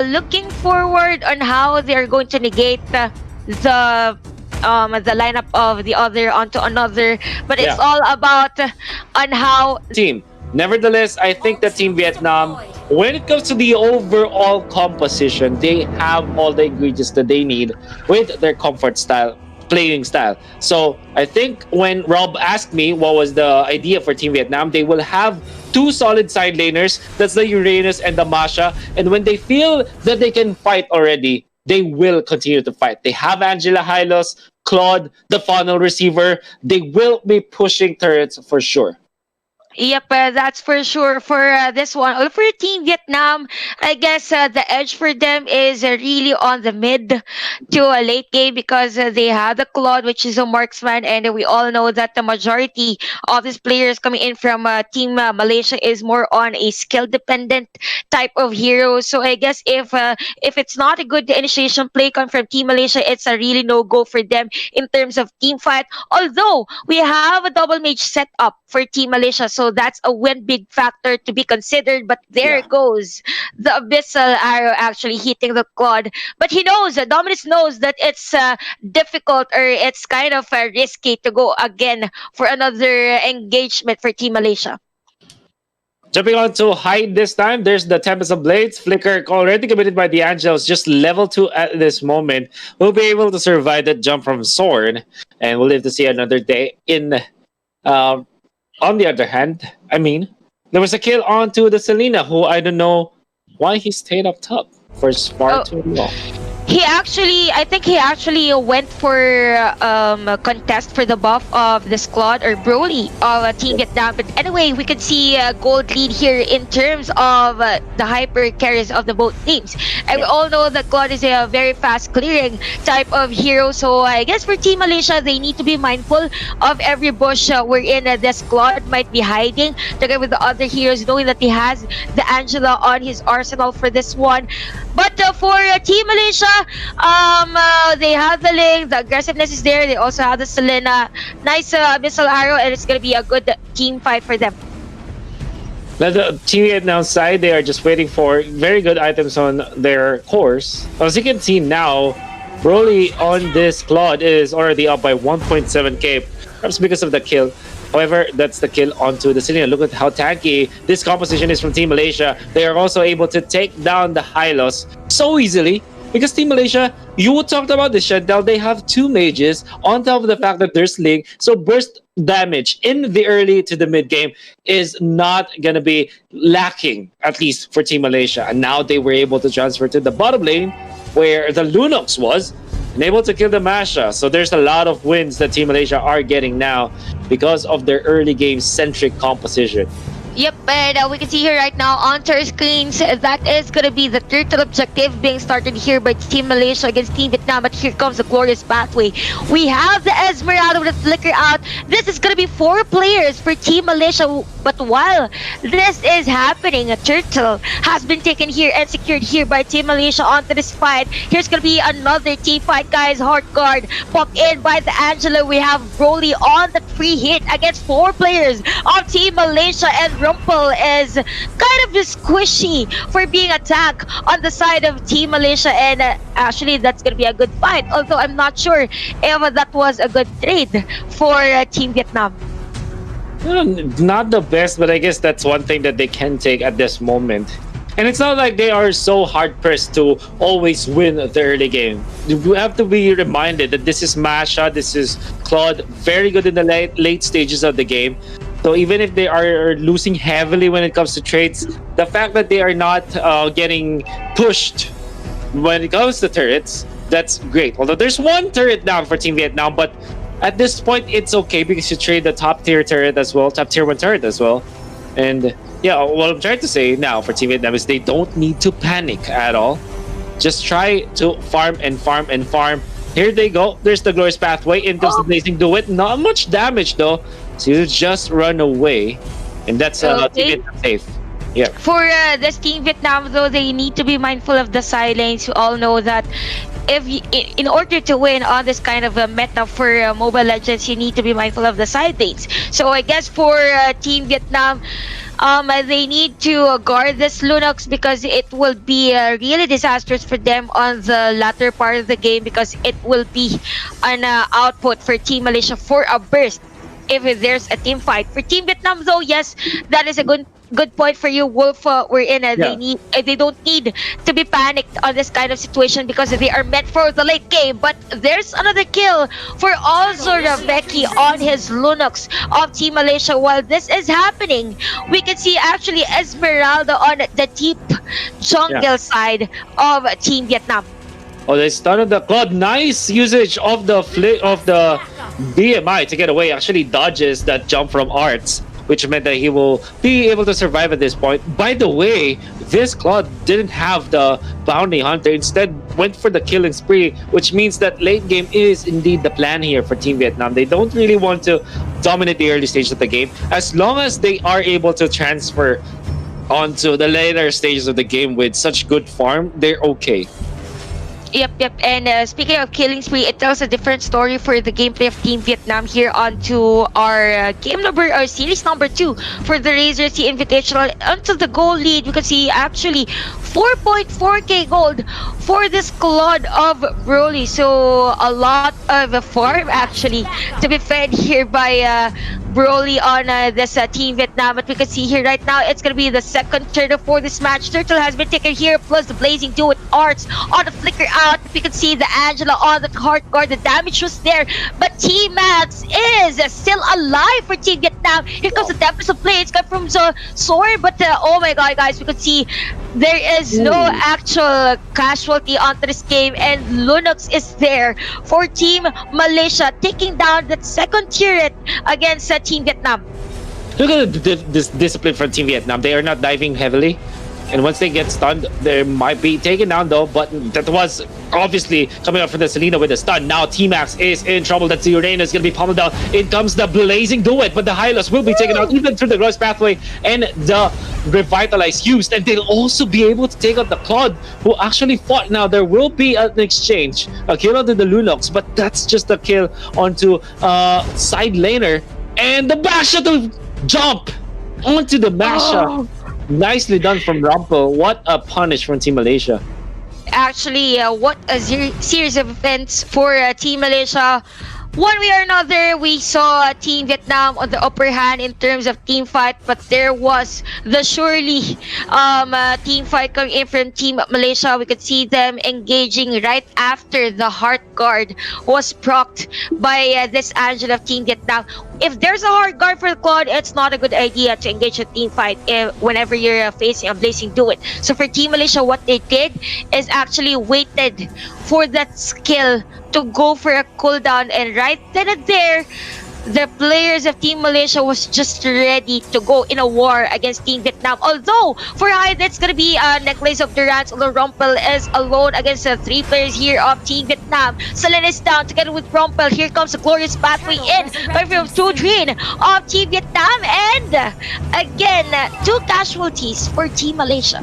looking forward on how they're going to negate the lineup of the other onto another, but it's Yeah. all about on how Team. Nevertheless, I think that Team Vietnam, when it comes to the overall composition, they have all the ingredients that they need with their comfort style, playing style. So I think when Rob asked me what was the idea for Team Vietnam, they will have two solid side laners. That's the Uranus and the Masha. And when they feel that they can fight already, they will continue to fight. They have Angela Hylos, Claude, the funnel receiver. They will be pushing turrets for sure. Yep, that's for sure for this one. Well, for Team Vietnam, I guess the edge for them is really on the mid to a late game because they have the Claude, which is a marksman, and we all know that the majority of these players coming in from Team Malaysia is more on a skill dependent type of hero. So I guess if it's not a good initiation play come from Team Malaysia, it's a really no go for them in terms of team fight. Although we have a double mage setup for Team Malaysia, so that's a win big factor to be considered. But there goes the abyssal arrow actually hitting the Claude. But he knows, Dominus knows that it's difficult or it's kind of risky to go again for another engagement for Team Malaysia. Jumping on to hide this time, there's the Tempest of Blades. Flicker already committed by the Angels, just level 2 at this moment. We'll be able to survive that jump from XORN, and we'll live to see another day in... on the other hand, I mean, there was a kill onto the Selena, who I don't know why he stayed up top for far too long. I think he actually went for a contest for the buff of the Claude or Broly of Team Vietnam. But anyway, we can see a gold lead here in terms of the hyper carries of the both teams. And we all know that Claude is a very fast clearing type of hero. So I guess for Team Malaysia, they need to be mindful of every bush wherein this Claude might be hiding together with the other heroes, knowing that he has the Angela on his arsenal for this one. But for Team Malaysia, they have the link, the aggressiveness is there. They also have the Selena, nice missile arrow, and it's gonna be a good team fight for them. Now the Team Vietnam side, they are just waiting for very good items on their course. As you can see now, Broly on this Claude is already up by 1.7k, perhaps because of the kill. However, that's the kill onto the Selena. Look at how tanky this composition is from Team Malaysia. They are also able to take down the Hylos so easily. Because Team Malaysia, you talked about the Shentel, they have two mages on top of the fact that there's Link. So burst damage in the early to the mid game is not going to be lacking, at least for Team Malaysia. And now they were able to transfer to the bottom lane where the Lunox was and able to kill the Masha. So there's a lot of wins that Team Malaysia are getting now because of their early game centric composition. Yep, and we can see here right now on our screens that is going to be the turtle objective being started here by Team Malaysia against Team Vietnam. But here comes the glorious pathway. We have the Esmeralda with the flicker out. This is going to be 4 players for Team Malaysia. But while this is happening, a turtle has been taken here and secured here by Team Malaysia onto this fight. Here's going to be another team fight, guys. Heart guard popped in by the Angela. We have Broly on the free hit against 4 players of Team Malaysia, and Rumpel is kind of just squishy for being attacked on the side of Team Malaysia, and actually that's going to be a good fight, although I'm not sure if that was a good trade for Team Vietnam. Not the best, but I guess that's one thing that they can take at this moment. And it's not like they are so hard-pressed to always win the early game. You have to be reminded that this is Masha, this is Claude, very good in the late stages of the game. So even if they are losing heavily when it comes to trades, the fact that they are not getting pushed when it comes to turrets, that's great. Although there's one turret down for Team Vietnam, but at this point, it's okay because you trade the top tier turret as well, top tier 1 turret as well. And yeah, what I'm trying to say now for Team Vietnam is they don't need to panic at all. Just try to farm and farm and farm. Here they go. There's the glorious pathway into the blazing do it. Not much damage though. So you just run away, and that's Team Vietnam safe. Yeah. For this Team Vietnam, though, they need to be mindful of the side lanes. You all know that if you, in order to win on this kind of a meta for Mobile Legends, you need to be mindful of the side lanes. So I guess for Team Vietnam, They need to guard this Lunox because it will be really disastrous for them on the latter part of the game, because it will be an output for Team Malaysia for a burst if there's a team fight. For Team Vietnam though, yes, that is a good point for you, Wolf. We're in Yeah. they don't need to be panicked on this kind of situation because they are meant for the late game. But there's another kill for OZORAVEKI on his Lunox of Team Malaysia. While this is happening, we can see actually Esmeralda on the deep jungle side of Team Vietnam. Oh, they started the Claude. Nice usage of the BMI to get away. Actually dodges that jump from ARTZ, which meant that he will be able to survive at this point. By the way, this Claude didn't have the bounty hunter, instead went for the killing spree, which means that late game is indeed the plan here for Team Vietnam. They don't really want to dominate the early stage of the game. As long as they are able to transfer onto the later stages of the game with such good farm, they're okay. Yep. And speaking of killing spree, it tells a different story for the gameplay of Team Vietnam. Here onto our series number 2 for the Razer Sea-Invitational. Onto the goal lead, you can see actually 4.4k gold for this Claude of Broly. So a lot of farm actually to be fed here by Broly on this Team Vietnam. But we can see here right now, it's going to be the second turtle for this match. Turtle has been taken here, plus the Blazing Duo with ARTZ on the flicker out. We can see the Angela on the heart guard. The damage was there, but T-Max is still alive for Team Vietnam. Here comes the Tempest of Play. It's got from the sword, but oh my god, guys, we could see there is no actual casualty onto this game, and Lunox is there for Team Malaysia, taking down that second turret against Team Vietnam. Look at this discipline from Team Vietnam. They are not diving heavily. And once they get stunned, they might be taken down though. But that was obviously coming up from the Selena with a stun. Now T-Max is in trouble. That's the Uranus going to be pummeled down. In comes the Blazing Duet, but the Hylos will be taken out even through the Gross Pathway and the Revitalize used. And they'll also be able to take out the Claude, who actually fought. Now there will be an exchange. A kill onto the Lunox, but that's just a kill onto side laner. And the Basha to jump onto the Masha. Oh. Nicely done from Rumpel. What a punish from Team Malaysia. Actually, what a series of events for Team Malaysia. One way or another, we saw Team Vietnam on the upper hand in terms of team fight, but there was the surely team fight coming in from Team Malaysia. We could see them engaging right after the Heart Guard was procced by this Angela of Team Vietnam. If there's a hard guard for the Claude, it's not a good idea to engage a team fight whenever you're facing a Blazing Duet. So for Team Malaysia, what they did is actually waited for that skill to go for a cooldown, and right then and there, the players of Team Malaysia was just ready to go in a war against Team Vietnam. Although for Hyde, it's gonna be a necklace of Durance, although Rumpel is alone against the 3 players here of Team Vietnam. Selena is down together with Rumpel. Here comes the glorious pathway in by from TRUONGTRINH of Team Vietnam, and again 2 casualties for Team Malaysia.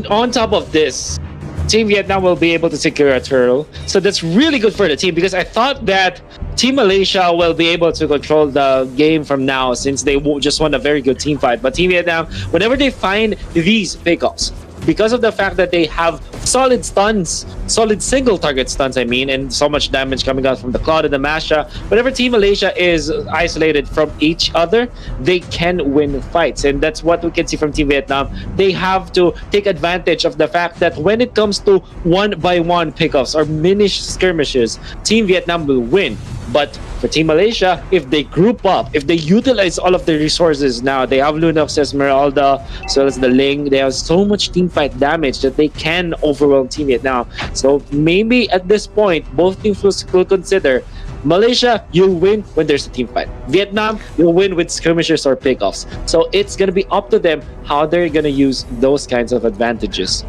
On top of this, Team Vietnam will be able to secure a turtle. So that's really good for the team, because I thought that Team Malaysia will be able to control the game from now, since they just won a very good team fight. But Team Vietnam, whenever they find these pickups, because of the fact that they have solid stuns, solid single target stuns, I mean, and so much damage coming out from the Claude and the Masha, whenever Team Malaysia is isolated from each other, they can win fights. And that's what we can see from Team Vietnam. They have to take advantage of the fact that when it comes to 1-by-1 pickups or mini skirmishes, Team Vietnam will win. But for Team Malaysia, if they group up, if they utilize all of the resources now, they have Lunox, Esmeralda, as well as the Ling, they have so much team fight damage that they can overwhelm Team Vietnam. So maybe at this point, both teams will consider Malaysia, you'll win when there's a team fight. Vietnam, you'll win with skirmishes or pickoffs. So it's going to be up to them how they're going to use those kinds of advantages.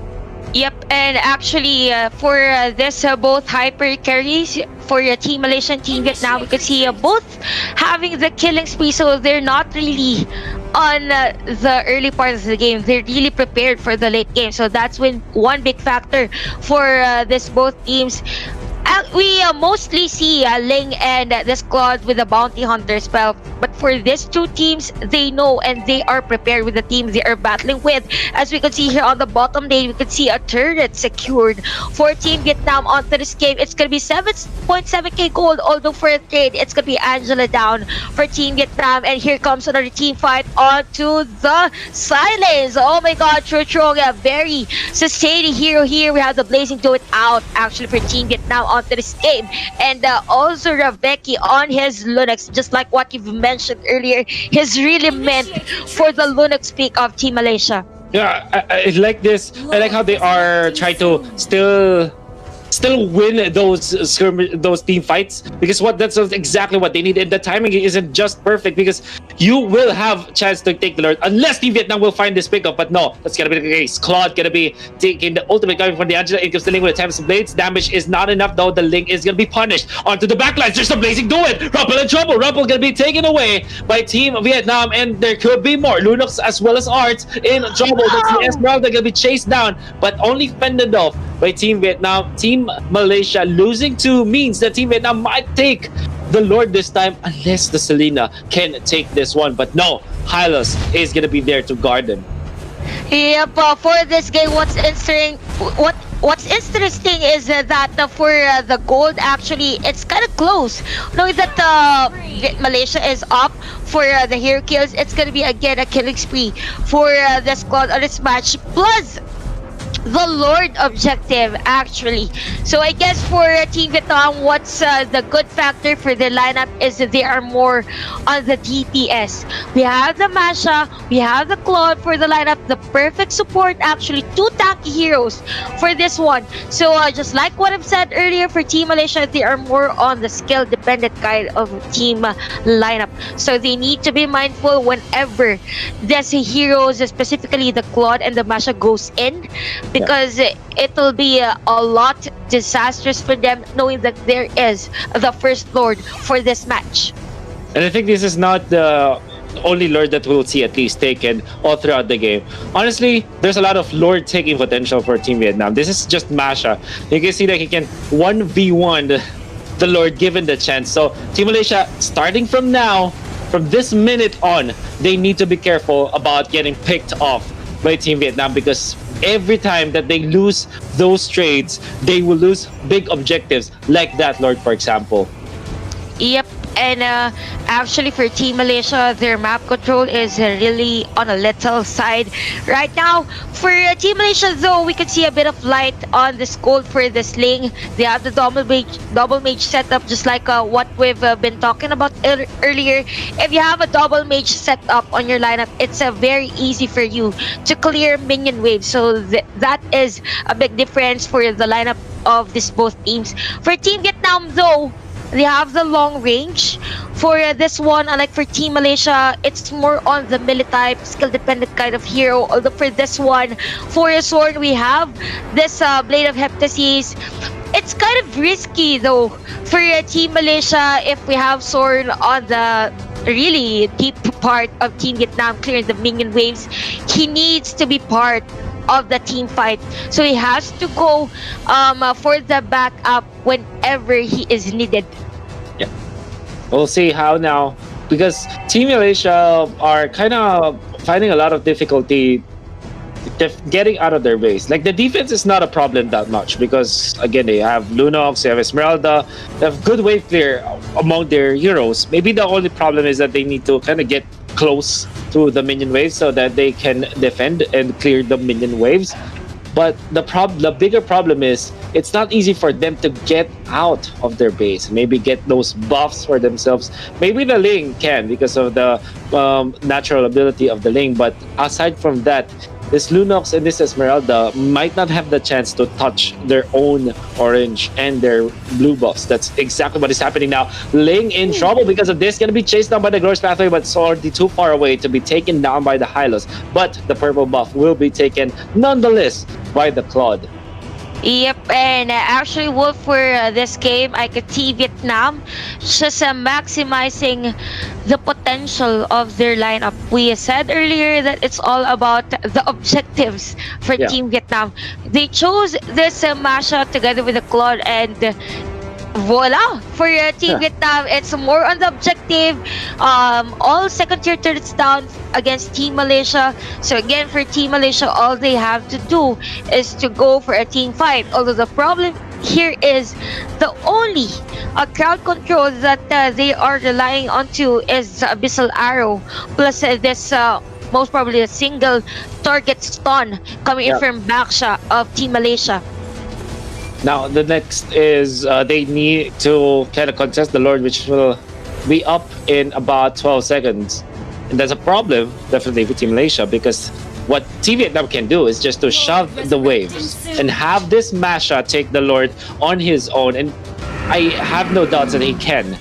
Yep, and actually for this both hyper carries for Team Malaysia and Team Vietnam, we could see both having the killing spree, so they're not really on the early part of the game. They're really prepared for the late game, so that's one big factor for this both teams. We mostly see Ling and this Claude with the Bounty Hunter spell, but for these two teams, they know and they are prepared with the team they are battling with. As we can see here on the bottom lane, we can see a turret secured for Team Vietnam onto this game. It's going to be 7.7k gold, although for a trade, it's going to be Angela down for Team Vietnam. And here comes another team fight onto the silence. Oh my god, TRUONG, a very sustaining hero here. We have the Blazing Do It out actually for Team Vietnam onto this game. And OZORAVEKI on his Linux, just like what you've mentioned earlier, he's really meant for the Linux peak of Team Malaysia. Yeah, I like this. I like how they are trying to still win those team fights, because that's exactly what they need, and the timing isn't just perfect, because you will have chance to take the Lord unless Team Vietnam will find this pickup. But no, that's gonna be the case. Claude gonna be taking the ultimate coming from the Angela. It gives the Link with the Timeless Blades. Damage is not enough though. The Link is gonna be punished onto the backlines. There's the Blazing Do It. Rumpel in trouble. Rumpel gonna be taken away by Team Vietnam, and there could be more. Lunox as well as ARTZ in trouble. That's the Esmeralda gonna be chased down, but only fended off by Team Vietnam. Team Malaysia losing 2 means that Team Vietnam might take the Lord this time, unless the Selena can take this one. But no, Hylos is gonna be there to guard them. Yep, for this game, what's interesting is that for the gold, actually, it's kind of close. Knowing that Malaysia is up for the hero kills, it's gonna be again a killing spree for the squad on this match. Plus, the Lord objective actually. So I guess for Team Vietnam, what's the good factor for the lineup is that they are more on the DPS. We have the Masha, we have the Claude for the lineup, the perfect support actually, 2 tanky heroes for this one. So just like what I've said earlier, for Team Malaysia, they are more on the skill dependent kind of team lineup. So they need to be mindful whenever these heroes, specifically the Claude and the Masha, goes in, because it will be a lot disastrous for them knowing that there is the first Lord for this match. And I think this is not the only Lord that we'll see at least taken all throughout the game. Honestly, there's a lot of Lord taking potential for Team Vietnam. This is just Masha. You can see that he can 1v1 the Lord given the chance. So Team Malaysia, starting from now, from this minute on, they need to be careful about getting picked off by Team Vietnam, because every time that they lose those trades, they will lose big objectives like that Lord, for example. Yep, and actually for Team Malaysia, their map control is really on a little side right now. For Team Malaysia though, we can see a bit of light on this gold for the sling. They have the double mage setup, just like what we've been talking about earlier. If you have a double mage setup on your lineup, it's very easy for you to clear minion waves. So that is a big difference for the lineup of these both teams. For Team Vietnam though, they have the long range. For this one, unlike for Team Malaysia, it's more on the melee type, skill dependent kind of hero. Although for this one, for XORN, we have this Blade of Heptasis. It's kind of risky though for Team Malaysia if we have XORN on the really deep part of Team Vietnam clearing the minion waves. He needs to be part of the team fight, so he has to go for the backup whenever he is needed. Yeah, we'll see how now, because Team Malaysia are kind of finding a lot of difficulty getting out of their base. Like, the defense is not a problem that much, because again, they have Lunox, they have Esmeralda, they have good wave clear among their heroes. Maybe the only problem is that they need to kind of get close to the minion waves so that they can defend and clear the minion waves. But the bigger problem is it's not easy for them to get out of their base, maybe get those buffs for themselves. Maybe the Ling can, because of the natural ability of the Ling, but aside from that, this Lunox and this Esmeralda might not have the chance to touch their own orange and their blue buffs. That's exactly what is happening now. Ling in trouble because of this, gonna be chased down by the Glorious Pathway, but it's already too far away to be taken down by the Hylos. But the purple buff will be taken nonetheless by the Claude. Yep, and actually, Wolf, for this game, I could see Vietnam just maximizing the potential of their lineup. We said earlier that it's all about the objectives for Team Vietnam. They chose this Masha together with the Claude, and Voila! For Team Vietnam, it's more on the objective. All second tier turrets down against Team Malaysia. So again, for Team Malaysia, all they have to do is to go for a team fight. Although the problem here is the only crowd control that they are relying on to is Abyssal Arrow, plus this most probably a single target stun coming in Yeah. from Baksha of Team Malaysia. Now the next is they need to kind of contest the Lord, which will be up in about 12 seconds, and that's a problem definitely with Team Malaysia, because what Team Vietnam can do is just to shove the waves and have this Masha take the Lord on his own, and I have no doubts that he can.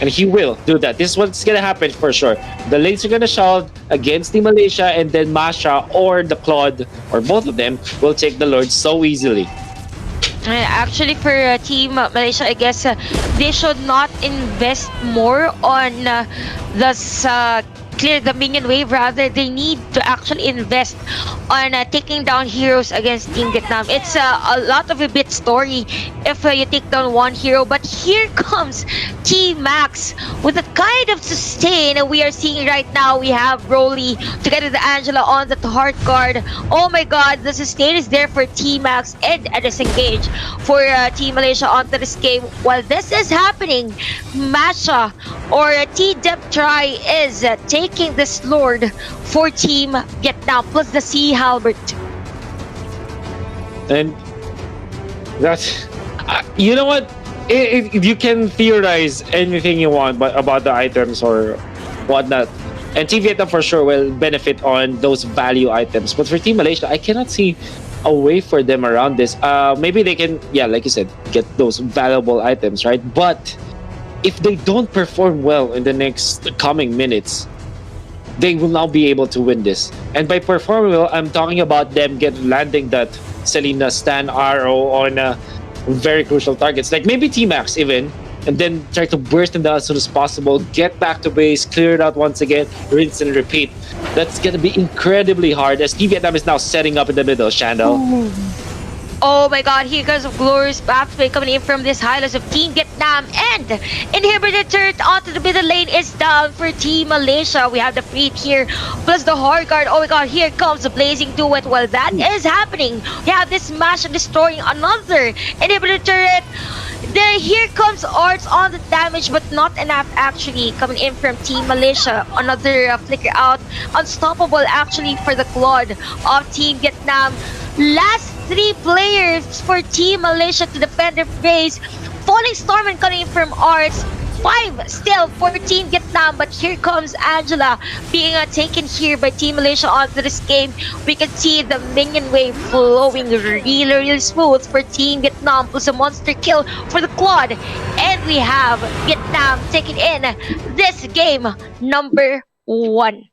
And he will do that. This is what's gonna happen for sure. The lanes are gonna shove against the Malaysia, and then Masha or the Claude or both of them will take the Lord so easily. Actually, for Team Malaysia, I guess they should not invest more on this clear the minion wave. Rather, they need to actually invest on taking down heroes against Team Vietnam. It's a lot of a bit story if you take down one hero, but here comes Team Max with the kind of sustain we are seeing right now. We have Broly together with Angela on the hard guard. Oh my god, the sustain is there for Team Max and a disengage for Team Malaysia onto this game. While this is happening, Masha or T-Dep TRAI is taking this Lord for Team Vietnam, plus the Sea Halbert. And that's you know what, you can theorize anything you want but about the items or whatnot, and Team Vietnam for sure will benefit on those value items, but for Team Malaysia I cannot see a way for them around this. Maybe they can, yeah, like you said, get those valuable items, right? But if they don't perform well in the next coming minutes, they will not be able to win this. And by performing well, I'm talking about them landing that Selena Stan arrow on very crucial targets, like maybe T-Max even, and then try to burst them down as soon as possible, get back to base, clear it out once again, rinse and repeat. That's gonna be incredibly hard as Team Vietnam is now setting up in the middle, Shandel. Oh my god, here comes a glorious pathway coming in from this highlights of Team Vietnam, and inhibited turret onto the middle lane is down for Team Malaysia. We have the Freed here, plus the hard guard. Oh my god, here comes the blazing duet. While that is happening, we have this Masha destroying another inhibited turret. Here comes ARTZ on the damage, but not enough actually coming in from Team Malaysia. Another flicker out. Unstoppable actually for the Claude of Team Vietnam. Last 3 players for Team Malaysia to defend their base. Falling Storm coming in from ARTZ. 5 still for Team Vietnam, but here comes Angela being taken here by Team Malaysia onto this game. We can see the minion wave flowing really smooth for Team Vietnam, plus a monster kill for the Claude, and we have Vietnam taking in this game number 1.